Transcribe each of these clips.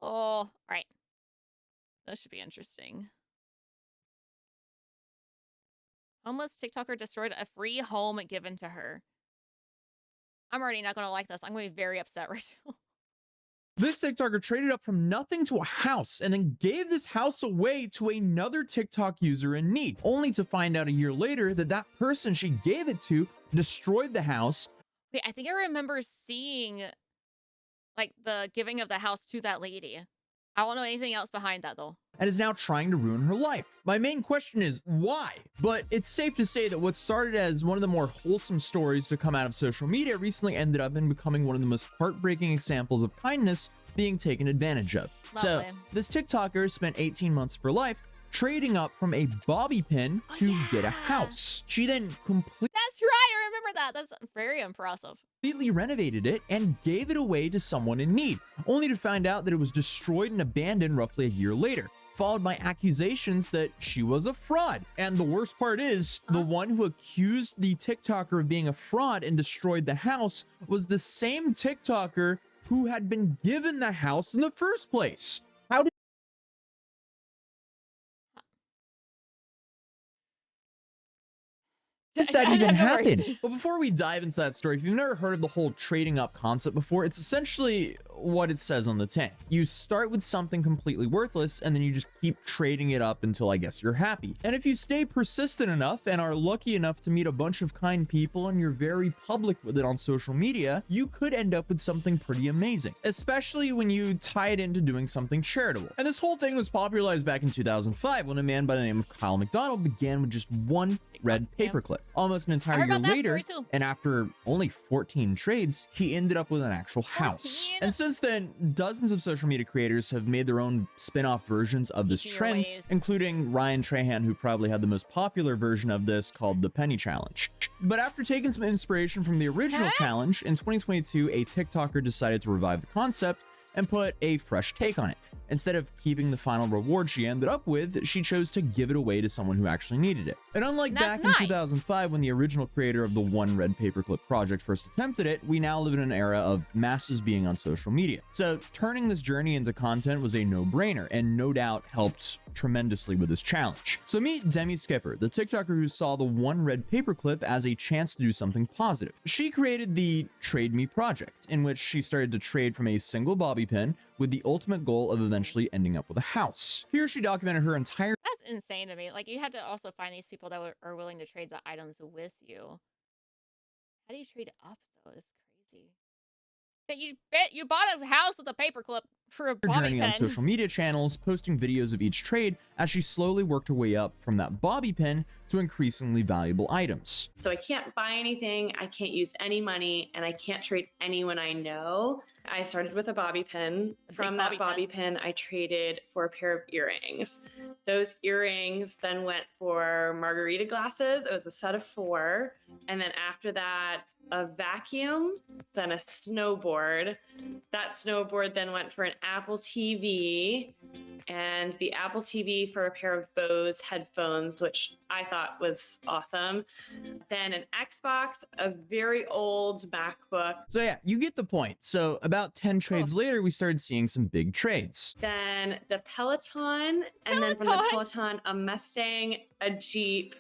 all right. This should be interesting. Homeless TikToker destroyed a free home given to her. I'm already not gonna like this. I'm gonna be very upset right now. This TikToker traded up from nothing to a house and then gave this house away to another TikTok user in need, only to find out a year later that that person she gave it to destroyed the house. Wait, I think I remember seeing like the giving of the house to that lady. I don't know anything else behind that though. And is now trying to ruin her life. My main question is why? But it's safe to say that what started as one of the more wholesome stories to come out of social media recently ended up in becoming one of the most heartbreaking examples of kindness being taken advantage of. So Lovely. this TikToker spent 18 months of her life trading up from a bobby pin to get a house. She then That's right. I remember that. That's very impressive. completely renovated it and gave it away to someone in need, only to find out that it was destroyed and abandoned roughly a year later, followed by accusations that she was a fraud. And the worst part is, the one who accused the TikToker of being a fraud and destroyed the house was the same TikToker who had been given the house in the first place. How did that even happen? But before we dive into that story, if you've never heard of the whole trading up concept before, it's essentially what it says on the tin. You start with something completely worthless and then you just keep trading it up until I guess you're happy. And if you stay persistent enough and are lucky enough to meet a bunch of kind people and you're very public with it on social media, you could end up with something pretty amazing, especially when you tie it into doing something charitable. And this whole thing was popularized back in 2005 when a man by the name of Kyle McDonald began with just one red paperclip. Almost an entire year later, and after only 14 trades, he ended up with an actual house. And since then, dozens of social media creators have made their own spin-off versions of this trend, including Ryan Trahan, who probably had the most popular version of this called the Penny Challenge. But after taking some inspiration from the original challenge, in 2022, a TikToker decided to revive the concept and put a fresh take on it. Instead of keeping the final reward she ended up with, she chose to give it away to someone who actually needed it. And unlike back in 2005, when the original creator of the One Red Paperclip project first attempted it, we now live in an era of masses being on social media. So turning this journey into content was a no-brainer, and no doubt helped tremendously with this challenge. So meet Demi Skipper, the TikToker who saw the One Red Paperclip as a chance to do something positive. She created the Trade Me project, in which she started to trade from a single bobby pin with the ultimate goal of eventually ending up with a house. Here she documented her entire— That's insane to me. Like, you have to also find these people that are willing to trade the items with you. How do you trade up, though? It's crazy. That you bought a house with a paperclip for a bobby journey pin on social media channels, posting videos of each trade as she slowly worked her way up from that bobby pin to increasingly valuable items. So I can't buy anything, I can't use any money, and I can't trade anyone I know. I started with a bobby pin. From that bobby pin, I traded for a pair of earrings. Those earrings then went for margarita glasses. It was a set of 4. And then after that, a vacuum, then a snowboard. That snowboard then went for an Apple TV, and the Apple TV for a pair of Bose headphones, which I thought was awesome. Then an Xbox, a very old MacBook. So yeah, you get the point. So about 10 trades later, we started seeing some big trades. Then the Peloton, and then from the Peloton, a Mustang, a Jeep,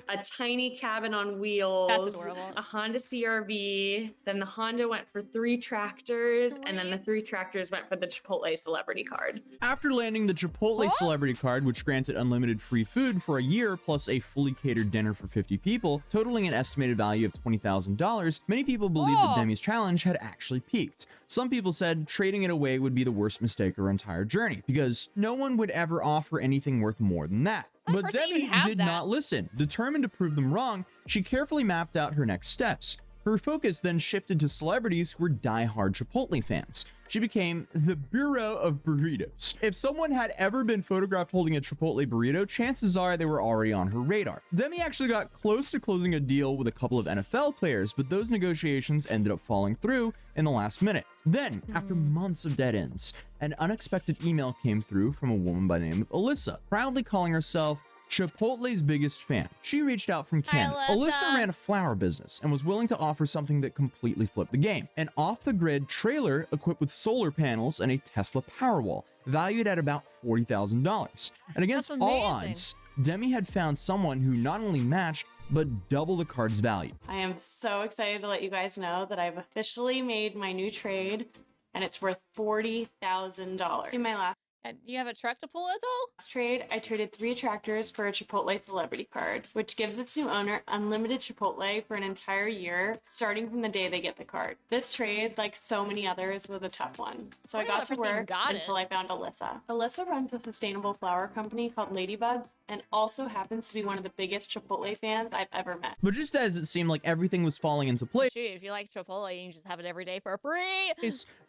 a tiny cabin on wheels, a Honda CRV. Then the Honda went for 3 tractors, and then the 3 tractors went for the Chipotle celebrity card. After landing the Chipotle celebrity card, which granted unlimited free food for a year plus a fully catered dinner for 50 people, totaling an estimated value of $20,000, many people believed that Demi's challenge had actually peaked. Some people said trading it away would be the worst mistake of her entire journey, because no one would ever offer anything worth more than that. But Demi did not listen. Determined to prove them wrong, she carefully mapped out her next steps. Her focus then shifted to celebrities who were die-hard Chipotle fans. She became the Bureau of Burritos. If someone had ever been photographed holding a Chipotle burrito, chances are they were already on her radar. Demi actually got close to closing a deal with a couple of NFL players, but those negotiations ended up falling through in the last minute. Then, after months of dead ends, an unexpected email came through from a woman by the name of Alyssa, proudly calling herself Chipotle's biggest fan. She reached out from Canada. Alyssa ran a flower business and was willing to offer something that completely flipped the game. An off-the-grid trailer equipped with solar panels and a Tesla Powerwall, valued at about $40,000. And against all odds, Demi had found someone who not only matched, but double the card's value. I am so excited to let you guys know that I've officially made my new trade, and it's worth $40,000. In my last Do you have a truck to pull it though? trade, I traded 3 tractors for a Chipotle celebrity card, which gives its new owner unlimited Chipotle for an entire year, starting from the day they get the card. This trade, like so many others, was a tough one. So I got to work until I found Alyssa. Alyssa runs a sustainable flower company called Ladybugs, and also happens to be one of the biggest Chipotle fans I've ever met. But just as it seemed like everything was falling into place, Shoot, if you like Chipotle, you can just have it every day for free.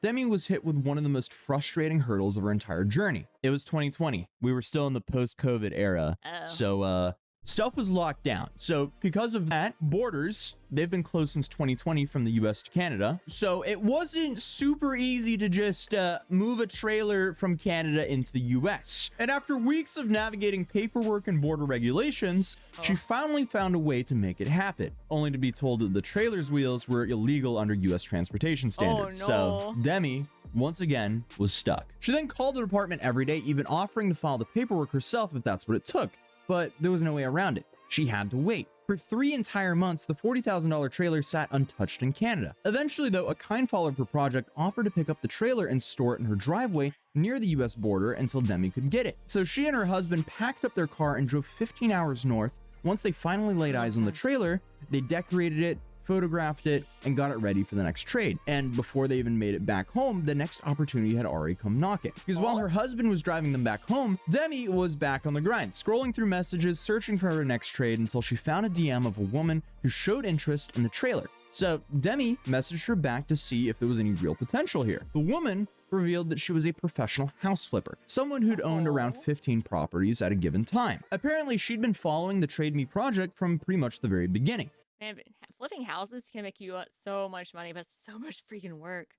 Demi was hit with one of the most frustrating hurdles of her entire journey. It was 2020. We were still in the post-COVID era. So, stuff was locked down. So because of that, borders, they've been closed since 2020 from the US to Canada. So it wasn't super easy to just move a trailer from Canada into the US. And after weeks of navigating paperwork and border regulations, she finally found a way to make it happen, only to be told that the trailer's wheels were illegal under US transportation standards. So Demi, once again, was stuck. She then called the department every day, even offering to file the paperwork herself if that's what it took. But there was no way around it. She had to wait. For 3 entire months, the $40,000 trailer sat untouched in Canada. Eventually, though, a kind follower of her project offered to pick up the trailer and store it in her driveway near the US border until Demi could get it. So she and her husband packed up their car and drove 15 hours north. Once they finally laid eyes on the trailer, they decorated it, photographed it, and got it ready for the next trade. And before they even made it back home, the next opportunity had already come knocking. Because while her husband was driving them back home, Demi was back on the grind, scrolling through messages, searching for her next trade until she found a DM of a woman who showed interest in the trailer. So Demi messaged her back to see if there was any real potential here. The woman revealed that she was a professional house flipper, someone who'd owned around 15 properties at a given time. Apparently, she'd been following the Trade Me project from pretty much the very beginning. Man, flipping houses can make you so much money, but so much freaking work.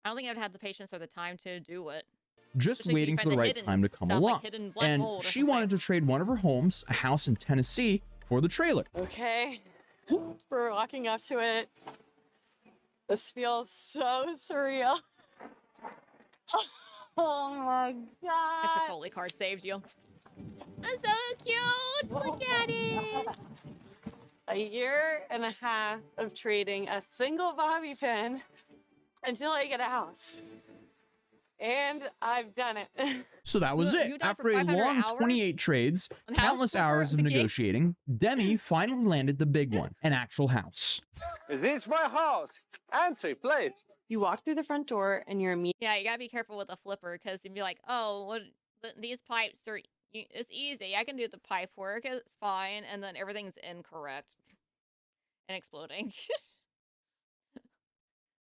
I don't think I'd have the patience or the time to do it. Just waiting for the right time to come along. And she wanted to trade one of her homes, a house in Tennessee, for the trailer. Okay, we're walking up to it. This feels so surreal. Oh my god. The Chipotle card saved you. That's so cute. Look at it. A year and a half of trading a single bobby pin until I get a house. And I've done it. So that was it. After a long 28 trades, countless hours of negotiating, Demi finally landed the big one, an actual house. Is this my house? Answer, please. You walk through the front door and you're immediately... Yeah, you gotta be careful with the flipper because you'd be like, oh, what, these pipes are... It's easy. I can do the pipe work. It's fine. And then everything's incorrect and exploding.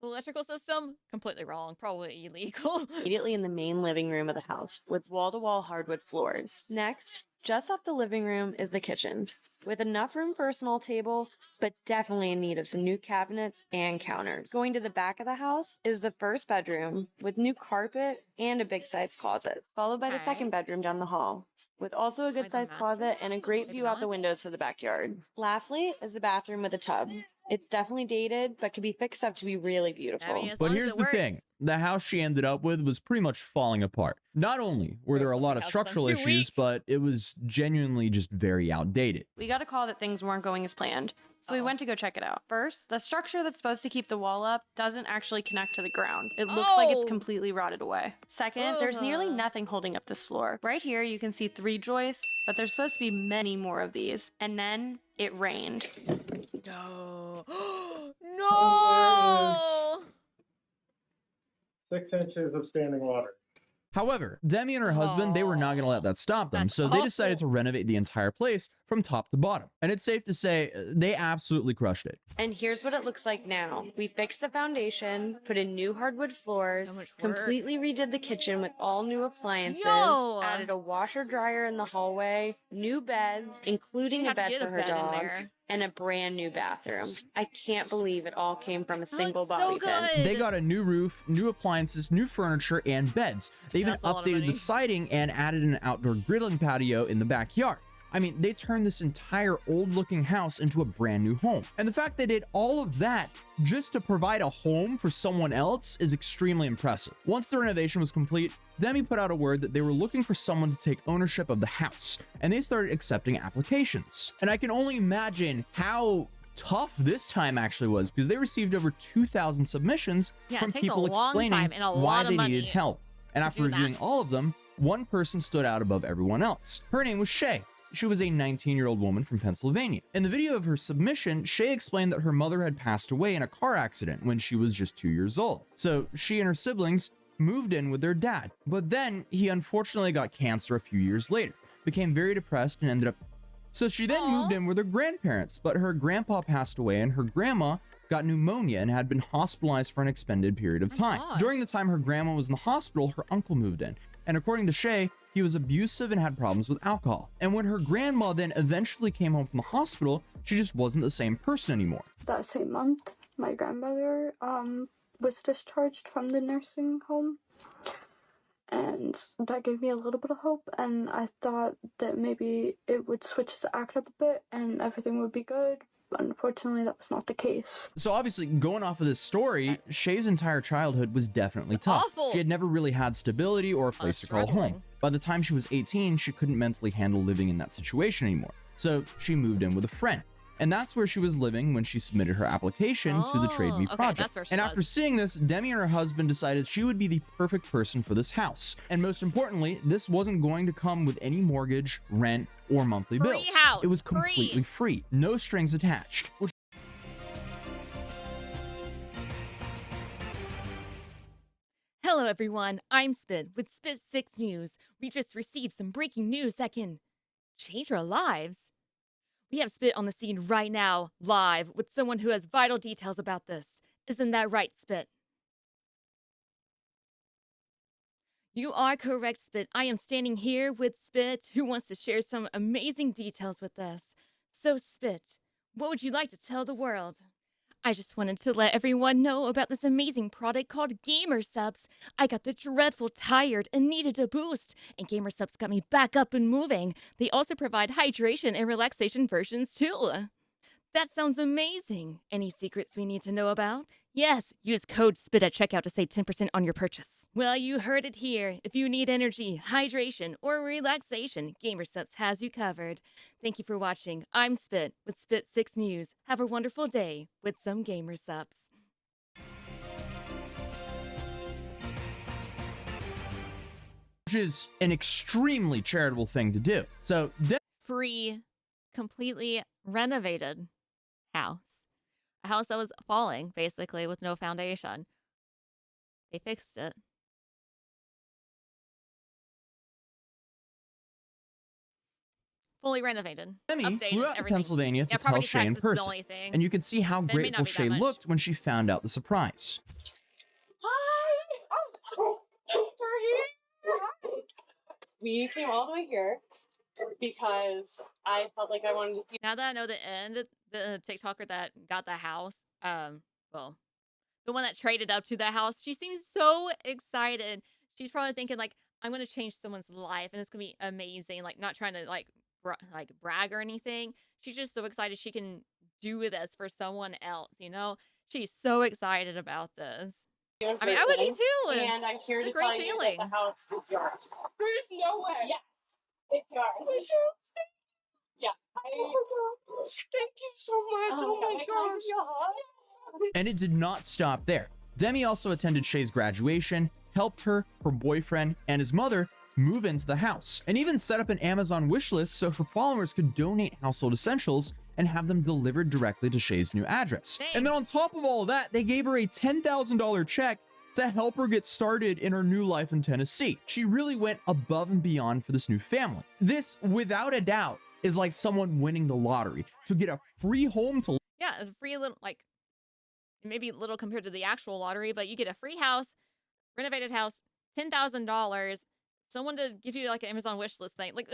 The electrical system, completely wrong. Probably illegal. Immediately in the main living room of the house with wall-to-wall hardwood floors. Next, just off the living room is the kitchen with enough room for a small table, but definitely in need of some new cabinets and counters. Going to the back of the house is the first bedroom with new carpet and a big sized closet, followed by the second bedroom down the hall, with also a good sized closet and a great view out the windows to the backyard. Lastly is the bathroom with a tub. It's definitely dated, but can be fixed up to be really beautiful. I mean, but here's the thing. The house she ended up with was pretty much falling apart. Not only were there a lot of structural issues, but it was genuinely just very outdated. We got a call that things weren't going as planned, so we went to go check it out. First, the structure that's supposed to keep the wall up doesn't actually connect to the ground. It looks like it's completely rotted away. Second, there's nearly nothing holding up this floor. Right here, you can see 3 joists, but there's supposed to be many more of these. And then it rained. No. No! 6 inches of standing water. However, Demi and her husband, they were not going to let that stop them, so they decided to renovate the entire place from top to bottom. And it's safe to say, they absolutely crushed it. And here's what it looks like now. We fixed the foundation, put in new hardwood floors, completely redid the kitchen with all new appliances, added a washer dryer in the hallway, new beds, including a bed for her dog, and a brand new bathroom. I can't believe it all came from a single bobby pin. They got a new roof, new appliances, new furniture, and beds. They even updated the siding and added an outdoor grilling patio in the backyard. I mean, they turned this entire old looking house into a brand new home. And the fact they did all of that just to provide a home for someone else is extremely impressive. Once the renovation was complete, Demi put out a word that they were looking for someone to take ownership of the house, and they started accepting applications. And I can only imagine how tough this time actually was, because they received over 2,000 submissions from people explaining why they needed help. And after reviewing all of them, one person stood out above everyone else. Her name was Shay. She was a 19-year-old woman from Pennsylvania. In the video of her submission, Shay explained that her mother had passed away in a car accident when she was just 2 years old. So she and her siblings moved in with their dad. But then he unfortunately got cancer a few years later, became very depressed, and ended up... So she then moved in with her grandparents, but her grandpa passed away and her grandma got pneumonia and had been hospitalized for an extended period of time. During the time her grandma was in the hospital, her uncle moved in. And according to Shay, he was abusive and had problems with alcohol. And when her grandma then eventually came home from the hospital, she just wasn't the same person anymore. That same month, my grandmother was discharged from the nursing home. And that gave me a little bit of hope, and I thought that maybe it would switch his act up a bit and everything would be good. But unfortunately, that was not the case. So obviously, going off of this story, Shay's entire childhood was definitely tough. She had never really had stability or a place to call home. By the time she was 18, she couldn't mentally handle living in that situation anymore. So she moved in with a friend. And that's where she was living when she submitted her application to the Trade Me project. And after seeing this, Demi and her husband decided she would be the perfect person for this house. And most importantly, this wasn't going to come with any mortgage, rent, or monthly bills. It was completely free, no strings attached. Hello everyone, I'm Spit with Spit 6 News. We just received some breaking news that can change our lives. We have Spit on the scene right now, live, with someone who has vital details about this. Isn't that right, Spit? You are correct, Spit. I am standing here with Spit, who wants to share some amazing details with us. So, Spit, what would you like to tell the world? I just wanted to let everyone know about this amazing product called Gamer Subs. I got the dreadful tired and needed a boost, and Gamer Subs got me back up and moving. They also provide hydration and relaxation versions too. That sounds amazing. Any secrets we need to know about? Yes, use code SPIT at checkout to save 10% on your purchase. Well, you heard it here. If you need energy, hydration, or relaxation, Gamer Subs has you covered. Thank you for watching. I'm Spit with Spit 6 News. Have a wonderful day with some Gamer Subs. Which is an extremely charitable thing to do. So, free, completely renovated house. A house that was falling, basically, with no foundation. They fixed it. Fully renovated. Demi Updated, flew out to everything. Pennsylvania to tell Shay in person. And you can see how grateful Shay looked when she found out the surprise. Hi! Oh, we're here! We came all the way here because I felt like I wanted to see. Now that I know the end, the TikToker that got the house, well, the one that traded up to the house, she seems so excited. She's probably thinking like, I'm going to change someone's life and it's going to be amazing. Like, not trying to like brag or anything. She's just so excited she can do this for someone else, you know? She's so excited about this. I mean, I would be too. And I'm here to tell you that the house is yours. There's no way. Yes, it's yours. Yeah. Thank you so much. Oh my gosh. And it did not stop there. Demi also attended Shay's graduation, helped her boyfriend, and his mother move into the house, and even set up an Amazon wish list so her followers could donate household essentials and have them delivered directly to Shay's new address. And then on top of all of that, they gave her a $10,000 check to help her get started in her new life in Tennessee. She really went above and beyond for this new family. This, without a doubt, is like someone winning the lottery to get a free home to... Yeah, it's a free little, like, maybe little compared to the actual lottery, but you get a free house, renovated house, $10,000, someone to give you like an Amazon wish list thing. Like,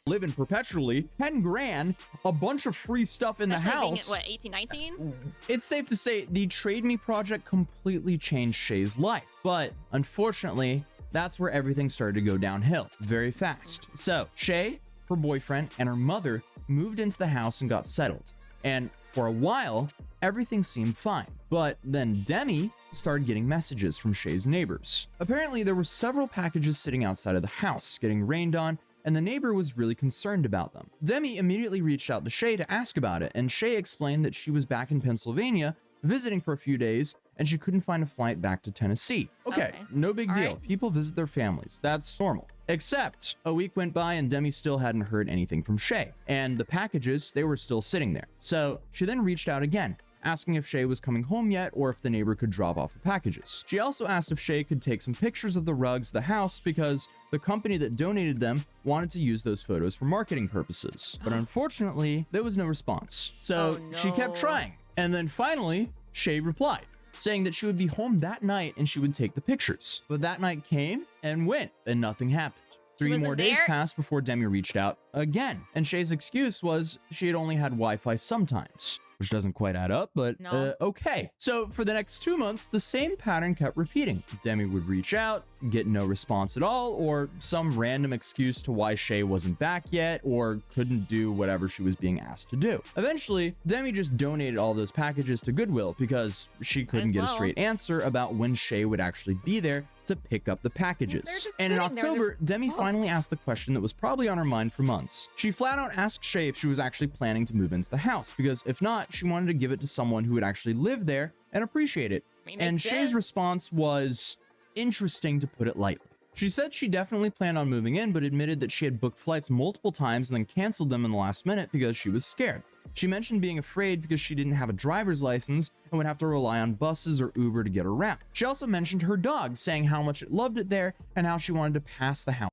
live in perpetually, 10 grand, a bunch of free stuff in especially the house. Being at, what, 18, 19? It's safe to say the Trade Me project completely changed Shay's life. But unfortunately, that's where everything started to go downhill very fast. So Shay her boyfriend, and her mother moved into the house and got settled. And for a while, everything seemed fine. But then Demi started getting messages from Shay's neighbors. Apparently, there were several packages sitting outside of the house, getting rained on, and the neighbor was really concerned about them. Demi immediately reached out to Shay to ask about it, and Shay explained that she was back in Pennsylvania visiting for a few days, and she couldn't find a flight back to Tennessee. Okay, no big deal. Right. People visit their families. That's normal. Except a week went by and Demi still hadn't heard anything from Shay, and the packages, they were still sitting there. So she then reached out again, asking if Shay was coming home yet or if the neighbor could drop off the packages. She also asked if Shay could take some pictures of the rugs of the house because the company that donated them wanted to use those photos for marketing purposes. But unfortunately, there was no response. So she kept trying. And then finally, Shay replied, saying that she would be home that night and she would take the pictures. But that night came and went, and nothing happened. 3 more days passed before Demi reached out again, and Shay's excuse was she had only had Wi-Fi sometimes, which doesn't quite add up, but okay. So for the next 2 months, the same pattern kept repeating. Demi would reach out, get no response at all, or some random excuse to why Shay wasn't back yet or couldn't do whatever she was being asked to do. Eventually, Demi just donated all those packages to Goodwill because she couldn't get a straight answer about when Shay would actually be there to pick up the packages. And in October, Demi finally asked the question that was probably on her mind for months. She flat out asked Shay if she was actually planning to move into the house, because if not, she wanted to give it to someone who would actually live there and appreciate it. And Shay's response was interesting, to put it lightly. She said she definitely planned on moving in, but admitted that she had booked flights multiple times and then canceled them in the last minute because she was scared. She mentioned being afraid because she didn't have a driver's license and would have to rely on buses or Uber to get around. She also mentioned her dog, saying how much it loved it there and how she wanted to pass the house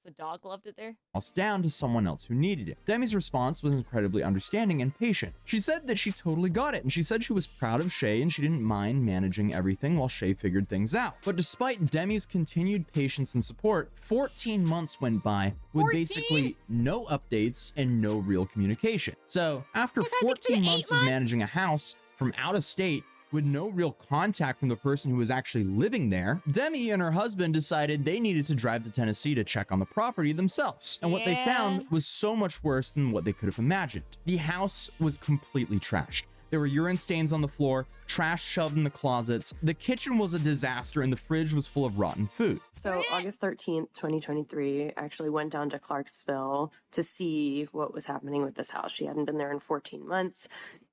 The dog loved it there. Down to someone else who needed it. Demi's response was incredibly understanding and patient. She said that she totally got it, and she said she was proud of Shay and she didn't mind managing everything while Shay figured things out. But despite Demi's continued patience and support, 14 months went by with basically no updates and no real communication. So after 14 months of managing a house from out of state, with no real contact from the person who was actually living there, Demi and her husband decided they needed to drive to Tennessee to check on the property themselves. And what they found was so much worse than what they could have imagined. The house was completely trashed. There were urine stains on the floor, trash shoved in the closets, the kitchen was a disaster, and the fridge was full of rotten food. So August 13th, 2023, I actually went down to Clarksville to see what was happening with this house. She hadn't been there in 14 months,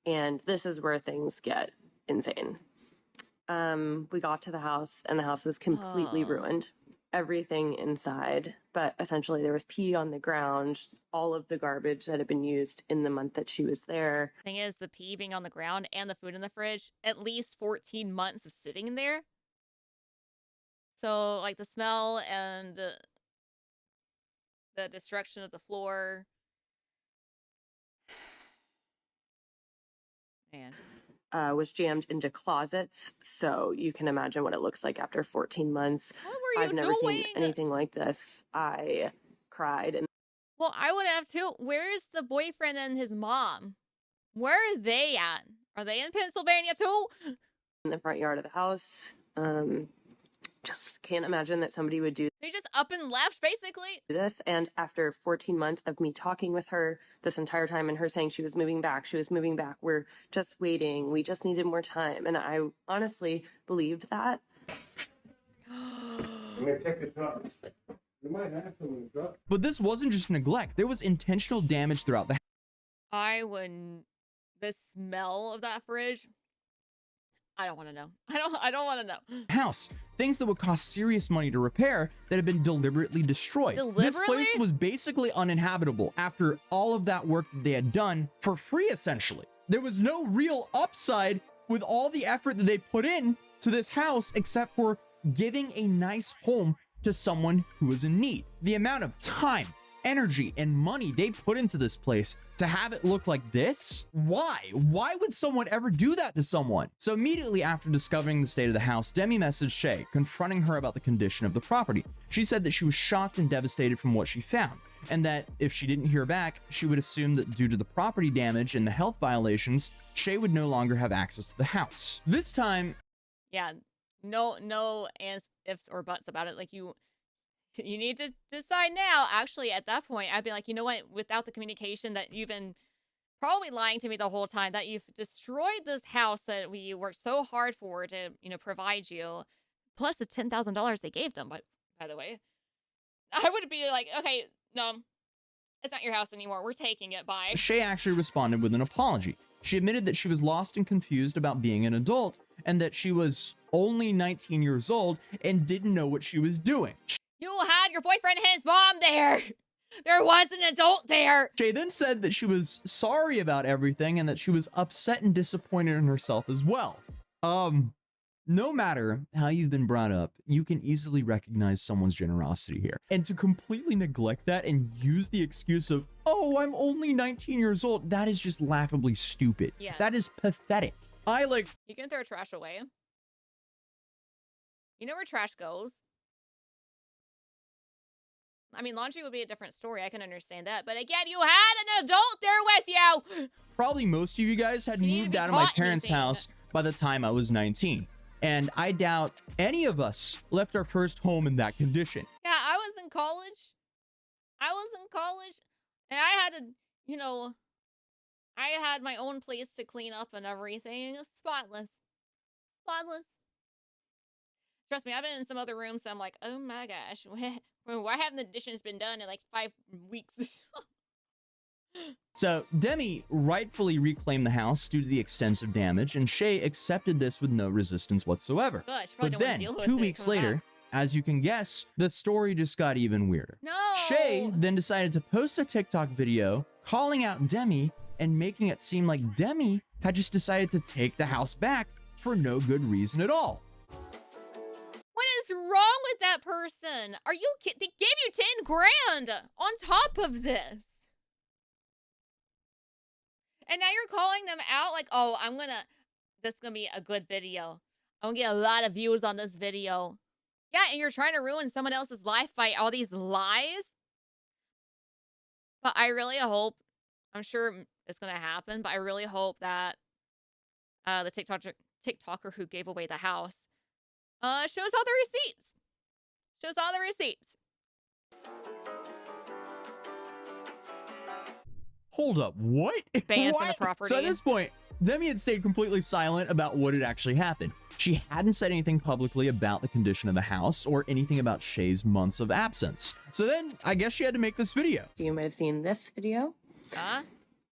and this is where things get insane. We got to the house and the house was completely ruined. Everything inside, but essentially there was pee on the ground, all of the garbage that had been used in the month that she was there. Thing is, the pee being on the ground and the food in the fridge, at least 14 months of sitting in there. So, like, the smell and the destruction of the floor. Man. Was jammed into closets, so you can imagine what it looks like after 14 months. What were you I've never doing? seen anything like this. I cried. And well, I would have too. Where's the boyfriend and his mom? Where are they at? Are they in Pennsylvania too? In the front yard of the house. Just can't imagine that somebody would do They just up and left, basically. this. And after 14 months of me talking with her this entire time and her saying she was moving back, we're just waiting, we just needed more time. And I honestly believed that. But this wasn't just neglect. There was intentional damage throughout the house. The smell of that fridge. I don't want to know. I don't want to know. House. Things that would cost serious money to repair that had been deliberately destroyed. This place was basically uninhabitable after all of that work that they had done for free, essentially. There was no real upside with all the effort that they put in to this house except for giving a nice home to someone who was in need. The amount of time, energy, and money they put into this place to have it look like this? Why? Why would someone ever do that to someone? So immediately after discovering the state of the house, Demi messaged Shay, confronting her about the condition of the property. She said that she was shocked and devastated from what she found, and that if she didn't hear back, she would assume that due to the property damage and the health violations, Shay would no longer have access to the house. This time, yeah, no ifs or buts about it. Like, You need to decide now. Actually, at that point, I'd be like, you know what? Without the communication that you've been probably lying to me the whole time, that you've destroyed this house that we worked so hard for to, provide you, plus the $10,000 they gave them. But by the way, I would be like, okay, no, it's not your house anymore. We're taking it. Bye. Shay actually responded with an apology. She admitted that she was lost and confused about being an adult and that she was only 19 years old and didn't know what she was doing. You had your boyfriend and his mom there. There was an adult there. Shay then said that she was sorry about everything and that she was upset and disappointed in herself as well. No matter how you've been brought up, you can easily recognize someone's generosity here. And to completely neglect that and use the excuse of, oh, I'm only 19 years old, that is just laughably stupid. Yes. That is pathetic. You can throw trash away. You know where trash goes. I mean, laundry would be a different story. I can understand that. But again, you had an adult there with you. Probably most of you guys had moved out of my parents' house by the time I was 19. And I doubt any of us left our first home in that condition. Yeah, I was in college. And I had to, I had my own place to clean up and everything. It was spotless. Trust me, I've been in some other rooms, so I'm like, oh my gosh. Why haven't the dishes been done in like 5 weeks? So Demi rightfully reclaimed the house due to the extensive damage, and Shay accepted this with no resistance whatsoever. Good. But then, 2 weeks later, as you can guess, the story just got even weirder. No. Shay then decided to post a TikTok video calling out Demi and making it seem like Demi had just decided to take the house back for no good reason at all. What is wrong with that person? Are you kidding? They gave you 10 grand on top of this. And now you're calling them out like, oh, this is going to be a good video. I'm going to get a lot of views on this video. Yeah, and you're trying to ruin someone else's life by all these lies. But I really hope, I'm sure it's going to happen, but I really hope that the TikToker who gave away the house shows all the receipts. Hold up, what? Banned from the property. So at this point, Demi had stayed completely silent about what had actually happened. She hadn't said anything publicly about the condition of the house or anything about Shay's months of absence. So then, I guess she had to make this video. You might have seen this video. Huh?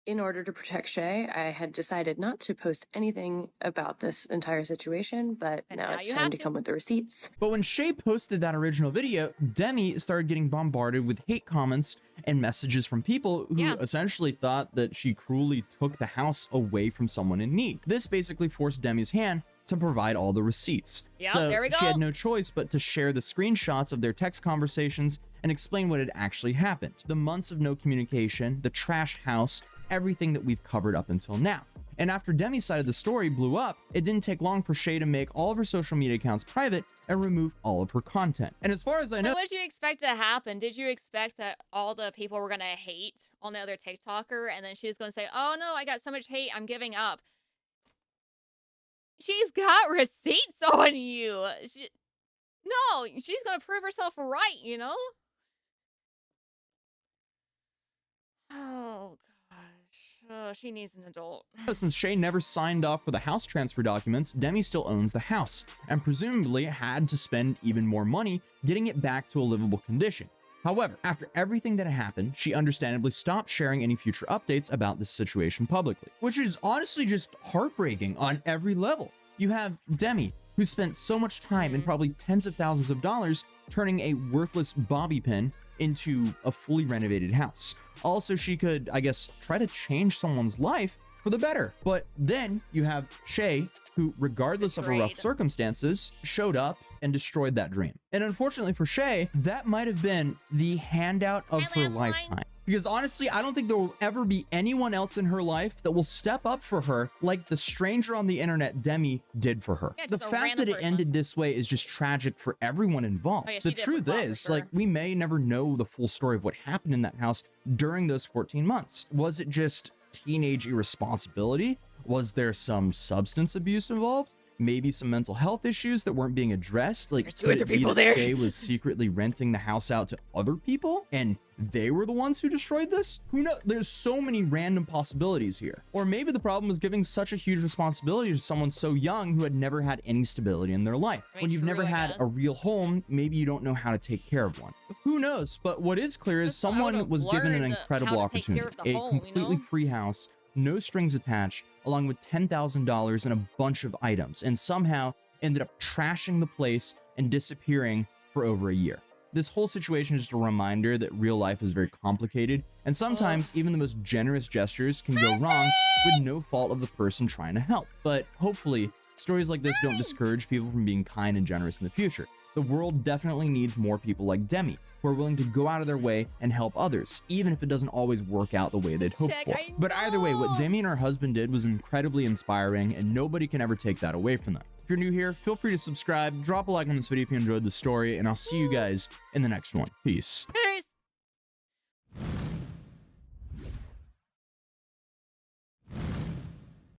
In order to protect Shay, I had decided not to post anything about this entire situation, but And now now it's you time have to to. come with the receipts. But when Shay posted that original video, Demi started getting bombarded with hate comments and messages from people who essentially thought that she cruelly took the house away from someone in need. This basically forced Demi's hand to provide all the receipts. Yeah, so there we go. She had no choice but to share the screenshots of their text conversations and explain what had actually happened. The months of no communication, the trashed house, everything that we've covered up until now. And after Demi's side of the story blew up, it didn't take long for Shay to make all of her social media accounts private and remove all of her content. And as far as I know, So what did you expect to happen? Did you expect that all the people were going to hate on the other TikToker and then she was going to say, oh no, I got so much hate, I'm giving up? She's got receipts on you. No, she's going to prove herself right, you know? Oh, gosh. Oh, she needs an adult. since Shay never signed off for the house transfer documents, Demi still owns the house and presumably had to spend even more money getting it back to a livable condition. However, after everything that had happened, she understandably stopped sharing any future updates about this situation publicly, which is honestly just heartbreaking on every level. You have Demi, who spent so much time and probably tens of thousands of dollars turning a worthless bobby pin into a fully renovated house. Also, she could, I guess, try to change someone's life for the better. But then you have Shay, who, regardless of her rough circumstances, showed up and destroyed that dream. And unfortunately for Shay, that might have been the handout of her lifetime. Because honestly, I don't think there will ever be anyone else in her life that will step up for her like the stranger on the internet Demi did for her. Yeah, The just a fact that random it ended this way is just tragic for everyone involved. Oh, yeah, she The did truth flip-flop for is, sure. like, we may never know the full story of what happened in that house during those 14 months. Was it just teenage irresponsibility? Was there some substance abuse involved? maybe some mental health issues that weren't being addressed. Like, There's 2 could other it be people that there. Faye was secretly renting the house out to other people and they were the ones who destroyed this? Who knows? There's so many random possibilities here. Or maybe the problem was giving such a huge responsibility to someone so young who had never had any stability in their life. I mean, When you've true, never I had guess. a real home, maybe you don't know how to take care of one. Who knows? But what is clear is That's what I someone would've was given an learned, incredible how to take care opportunity. of the A home, you completely know? free house, no strings attached, along with $10,000 and a bunch of items, and somehow ended up trashing the place and disappearing for over a year. This whole situation is just a reminder that real life is very complicated, and sometimes even the most generous gestures can go wrong with no fault of the person trying to help. But hopefully, stories like this don't discourage people from being kind and generous in the future. The world definitely needs more people like Demi, who are willing to go out of their way and help others, even if it doesn't always work out the way they'd hoped Check, for. I But either way, what know. Demi and her husband did was incredibly inspiring, and nobody can ever take that away from them. If you're new here, feel free to subscribe, drop a like on this video if you enjoyed the story, and I'll see you guys in the next one. Peace. Peace.